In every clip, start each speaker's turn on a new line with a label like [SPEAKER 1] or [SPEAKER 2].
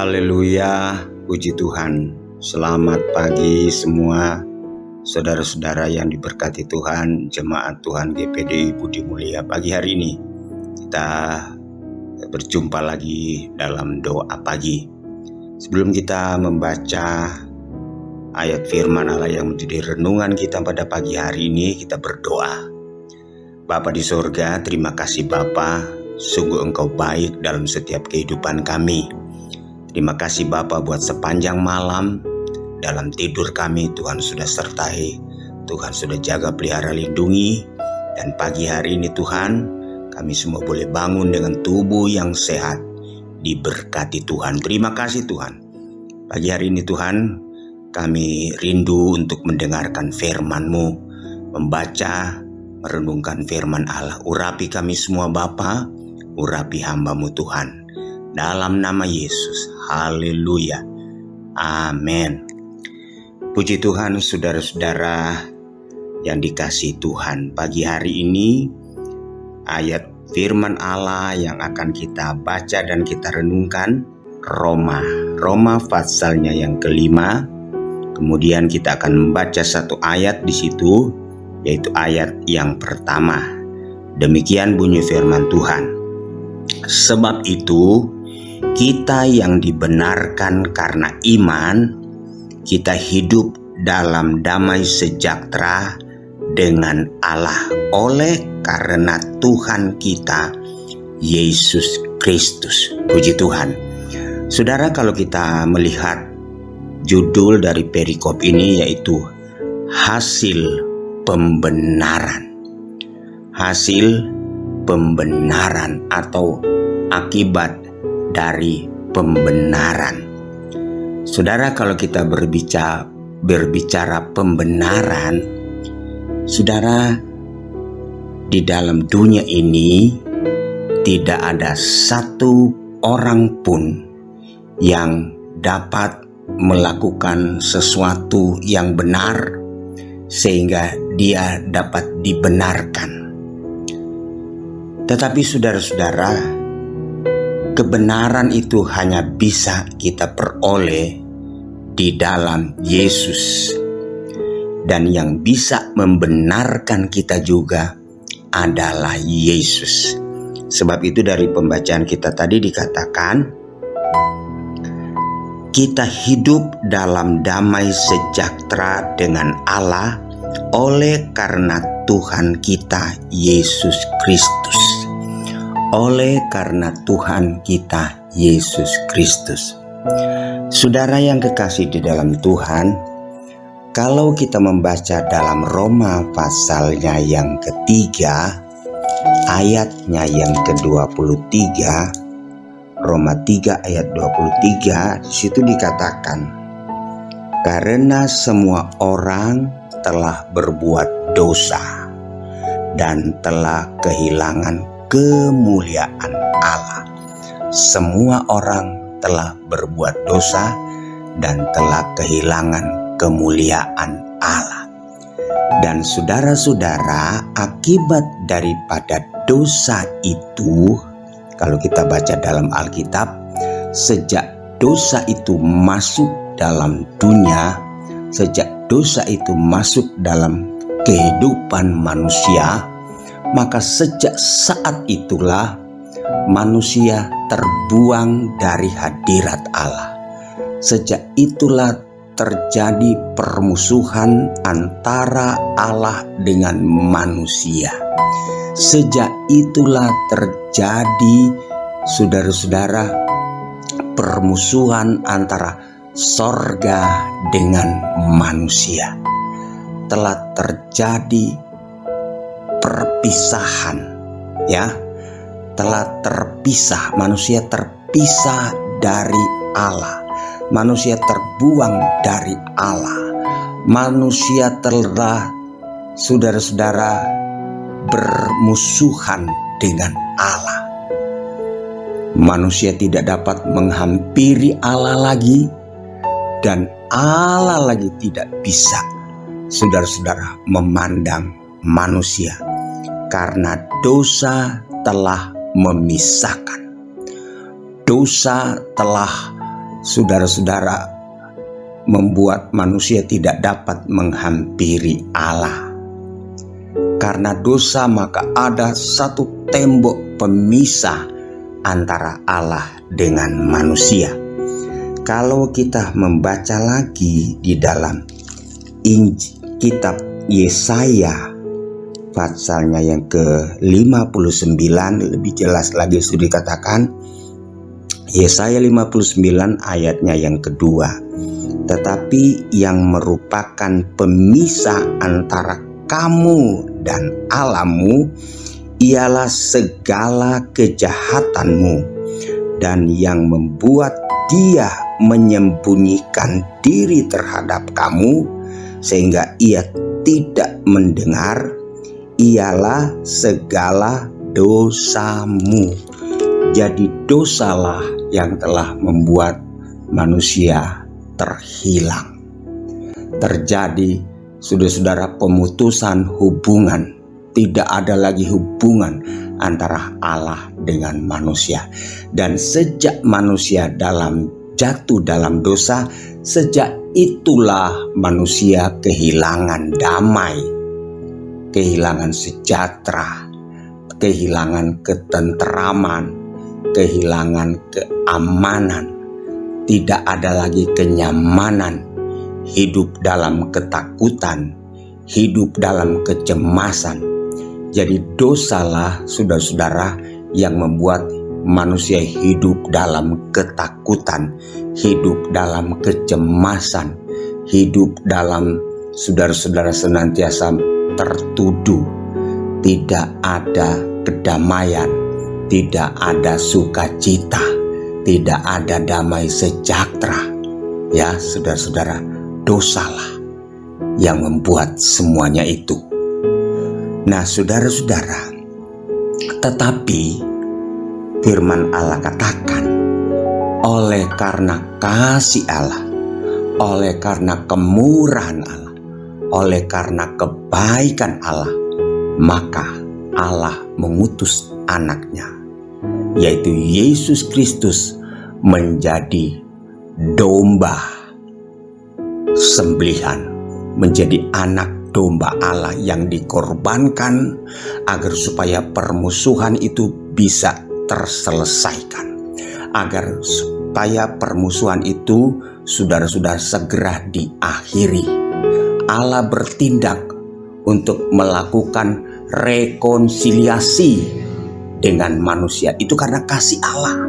[SPEAKER 1] Haleluya, puji Tuhan. Selamat pagi semua saudara-saudara yang diberkati Tuhan, jemaat Tuhan GPDI Budi Mulia. Pagi hari ini kita berjumpa lagi dalam doa pagi. Sebelum kita membaca ayat firman Allah yang menjadi renungan kita pada pagi hari ini, kita berdoa. Bapa di sorga, terima kasih Bapa, sungguh Engkau baik dalam setiap kehidupan kami. Terima kasih Bapa buat sepanjang malam dalam tidur kami Tuhan sudah sertai, Tuhan sudah jaga, pelihara, lindungi. Dan pagi hari ini Tuhan, kami semua boleh bangun dengan tubuh yang sehat, diberkati Tuhan. Terima kasih Tuhan. Pagi hari ini Tuhan, kami rindu untuk mendengarkan firman-Mu, membaca, merenungkan firman Allah. Urapi kami semua Bapa, urapi hamba-Mu Tuhan. Dalam nama Yesus, haleluya, amin. Puji Tuhan saudara-saudara yang dikasihi Tuhan. Pagi hari ini ayat firman Allah yang akan kita baca dan kita renungkan Roma pasalnya yang kelima. Kemudian kita akan membaca satu ayat di situ, yaitu ayat yang pertama. Demikian bunyi firman Tuhan. Sebab itu kita yang dibenarkan karena iman, kita hidup dalam damai sejahtera dengan Allah oleh karena Tuhan kita Yesus Kristus. Puji Tuhan. Saudara, kalau kita melihat judul dari perikop ini, yaitu hasil pembenaran. Hasil pembenaran atau akibat dari pembenaran. Saudara, kalau kita berbicara pembenaran, saudara, di dalam dunia ini tidak ada satu orang pun yang dapat melakukan sesuatu yang benar sehingga dia dapat dibenarkan. Tetapi saudara-saudara, kebenaran itu hanya bisa kita peroleh di dalam Yesus. Dan yang bisa membenarkan kita juga adalah Yesus. Sebab itu dari pembacaan kita tadi dikatakan, kita hidup dalam damai sejahtera dengan Allah oleh karena Tuhan kita Yesus Kristus. Oleh karena Tuhan kita Yesus Kristus. Saudara yang kekasih di dalam Tuhan, kalau kita membaca dalam Roma pasalnya yang ketiga, ayatnya yang ke-23, Roma 3 ayat 23, di situ dikatakan, karena semua orang telah berbuat dosa dan telah kehilangan kemuliaan Allah. Semua orang telah berbuat dosa dan telah kehilangan kemuliaan Allah. Dan saudara-saudara, akibat daripada dosa itu, kalau kita baca dalam Alkitab, sejak dosa itu masuk dalam dunia, sejak dosa itu masuk dalam kehidupan manusia, maka sejak saat itulah manusia terbuang dari hadirat Allah. Sejak itulah terjadi permusuhan antara Allah dengan manusia. Sejak itulah terjadi, saudara-saudara, permusuhan antara sorga dengan manusia. Telah terjadi perpisahan, ya, telah terpisah, manusia terpisah dari Allah, manusia terbuang dari Allah, manusia telah, saudara-saudara, bermusuhan dengan Allah. Manusia tidak dapat menghampiri Allah lagi, dan Allah lagi tidak bisa, saudara-saudara, memandang manusia. Karena dosa telah memisahkan. Dosa telah, saudara-saudara, membuat manusia tidak dapat menghampiri Allah. Karena dosa maka ada satu tembok pemisah antara Allah dengan manusia. Kalau kita membaca lagi di dalam kitab Yesaya pasalnya yang ke-59, lebih jelas lagi sudah dikatakan Yesaya 59 ayatnya yang kedua. Tetapi yang merupakan pemisah antara kamu dan Allahmu ialah segala kejahatanmu, dan yang membuat dia menyembunyikan diri terhadap kamu sehingga ia tidak mendengar ialah segala dosamu. Jadi dosalah yang telah membuat manusia terhilang. Terjadi, saudara-saudara, pemutusan hubungan. Tidak ada lagi hubungan antara Allah dengan manusia. Dan sejak manusia jatuh dalam dosa, sejak itulah manusia kehilangan damai, kehilangan sejahtera, kehilangan ketenteraman, kehilangan keamanan. Tidak ada lagi kenyamanan, hidup dalam ketakutan, hidup dalam kecemasan. Jadi dosalah, saudara-saudara, yang membuat manusia hidup dalam ketakutan, hidup dalam kecemasan, hidup dalam, saudara-saudara, senantiasa tertuduh. Tidak ada kedamaian, tidak ada sukacita, tidak ada damai sejahtera. Ya, saudara-saudara, dosalah yang membuat semuanya itu. Nah, saudara-saudara, tetapi firman Allah katakan, oleh karena kasih Allah, oleh karena kemurahan Allah, oleh karena kebaikan Allah, maka Allah mengutus anaknya, yaitu Yesus Kristus, menjadi domba sembelihan, menjadi anak domba Allah yang dikorbankan agar supaya permusuhan itu bisa terselesaikan, agar supaya permusuhan itu, saudara-saudara, segera diakhiri. Allah bertindak untuk melakukan rekonsiliasi dengan manusia. Itu karena kasih Allah,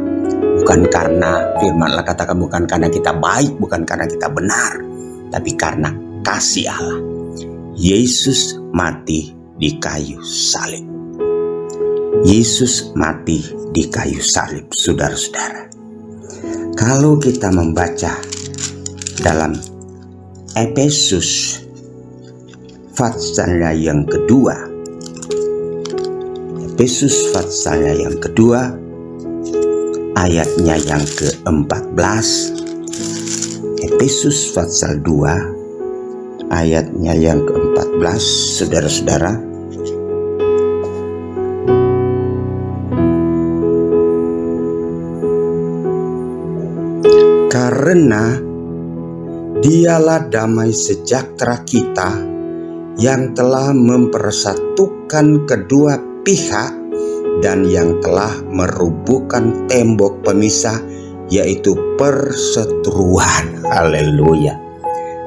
[SPEAKER 1] bukan karena, firman Allah katakan, bukan karena kita baik, bukan karena kita benar, tapi karena kasih Allah. Yesus mati di kayu salib. Yesus mati di kayu salib, saudara-saudara. Kalau kita membaca dalam Efesus pasalnya yang kedua, Efesus pasalnya yang kedua, ayatnya yang ke-14, Efesus pasal 2, ayatnya yang ke-14, saudara-saudara. Karena dialah damai sejahtera kita yang telah mempersatukan kedua pihak dan yang telah merubuhkan tembok pemisah, yaitu perseteruan. Haleluya.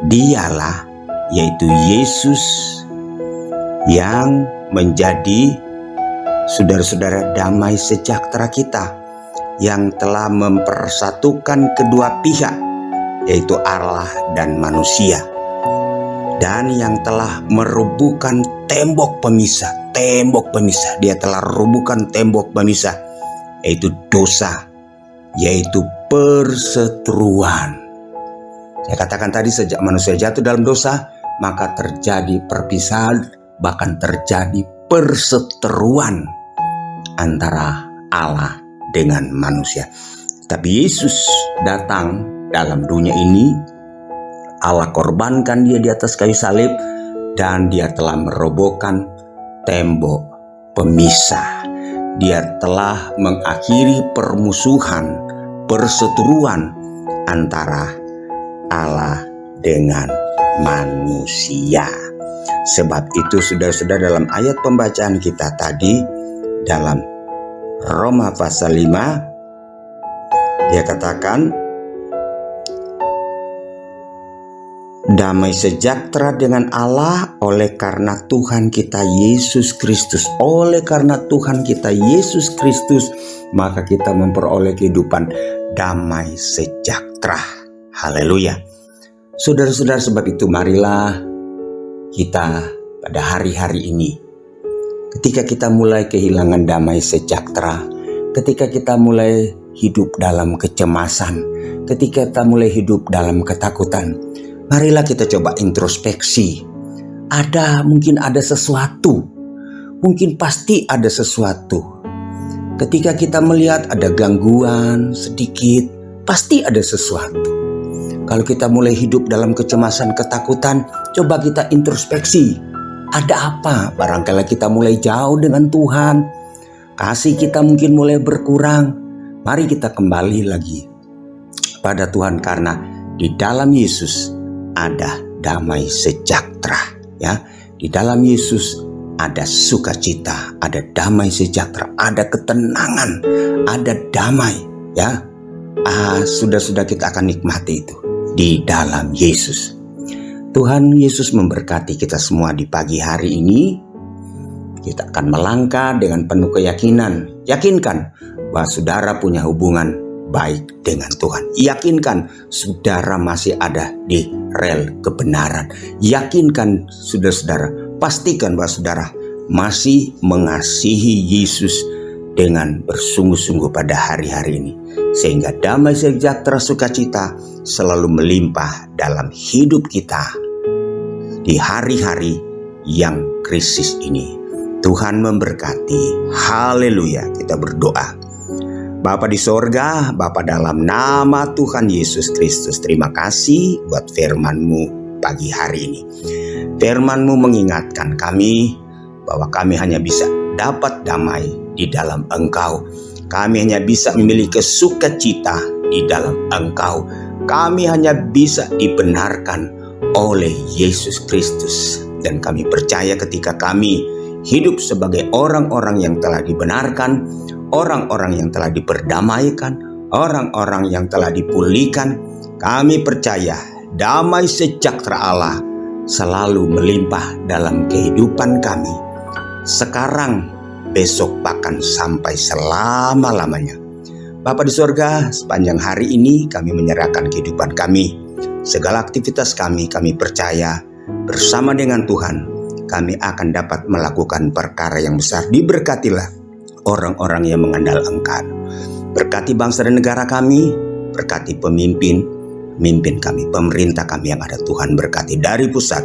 [SPEAKER 1] Dialah, yaitu Yesus, yang menjadi, saudara-saudara, damai sejahtera kita, yang telah mempersatukan kedua pihak, yaitu Allah dan manusia, dan yang telah merubuhkan tembok pemisah. Tembok pemisah, dia telah rubuhkan tembok pemisah, yaitu dosa, yaitu perseteruan. Saya katakan tadi, sejak manusia jatuh dalam dosa, maka terjadi perpisahan, bahkan terjadi perseteruan antara Allah dengan manusia. Tapi Yesus datang dalam dunia ini, Allah korbankan dia di atas kayu salib, dan dia telah merobohkan tembok pemisah. Dia telah mengakhiri permusuhan, perseteruan antara Allah dengan manusia. Sebab itu saudara-saudara, dalam ayat pembacaan kita tadi dalam Roma pasal 5, dia katakan, damai sejahtera dengan Allah oleh karena Tuhan kita Yesus Kristus. Oleh karena Tuhan kita Yesus Kristus, maka kita memperoleh kehidupan damai sejahtera. Haleluya. Saudara-saudara, sebab itu marilah kita pada hari-hari ini, ketika kita mulai kehilangan damai sejahtera, ketika kita mulai hidup dalam kecemasan, ketika kita mulai hidup dalam ketakutan, marilah kita coba introspeksi. Mungkin ada sesuatu, mungkin pasti ada sesuatu. Ketika kita melihat ada gangguan sedikit, pasti ada sesuatu. Kalau kita mulai hidup dalam kecemasan, ketakutan, coba kita introspeksi. Ada apa? Barangkali kita mulai jauh dengan Tuhan. Kasih kita mungkin mulai berkurang. Mari kita kembali lagi pada Tuhan, karena di dalam Yesus ada damai sejahtera, ya. Di dalam Yesus ada sukacita, ada damai sejahtera, ada ketenangan, ada damai, ya. Sudah kita akan nikmati itu di dalam Yesus. Tuhan Yesus memberkati kita semua di pagi hari ini. Kita akan melangkah dengan penuh keyakinan. Yakinkan bahwa saudara punya hubungan baik dengan Tuhan. Yakinkan saudara masih ada di rel kebenaran. Yakinkan saudara-saudara, pastikan bahwa saudara masih mengasihi Yesus dengan bersungguh-sungguh pada hari-hari ini. Sehingga damai sejahtera sukacita selalu melimpah dalam hidup kita di hari-hari yang krisis ini. Tuhan memberkati. Haleluya. Kita berdoa. Bapa di sorga, Bapa dalam nama Tuhan Yesus Kristus, terima kasih buat firman-Mu pagi hari ini. Firman-Mu mengingatkan kami bahwa kami hanya bisa dapat damai di dalam Engkau. Kami hanya bisa memiliki sukacita di dalam Engkau. Kami hanya bisa dibenarkan oleh Yesus Kristus. Dan kami percaya ketika kami hidup sebagai orang-orang yang telah dibenarkan, orang-orang yang telah diperdamaikan, orang-orang yang telah dipulihkan, kami percaya damai sejahtera Allah selalu melimpah dalam kehidupan kami. Sekarang, besok, bahkan sampai selama-lamanya. Bapa di sorga, sepanjang hari ini kami menyerahkan kehidupan kami. Segala aktivitas kami percaya bersama dengan Tuhan, kami akan dapat melakukan perkara yang besar. Diberkatilah orang-orang yang mengandalkan Engkau. Berkati bangsa dan negara kami, berkati pemimpin kami, pemerintah kami yang ada. Tuhan berkati dari pusat,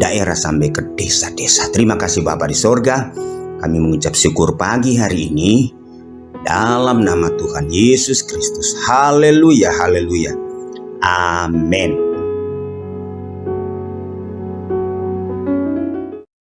[SPEAKER 1] daerah sampai ke desa-desa. Terima kasih Bapa di sorga. Kami mengucap syukur pagi hari ini dalam nama Tuhan Yesus Kristus. Haleluya, haleluya. Amin.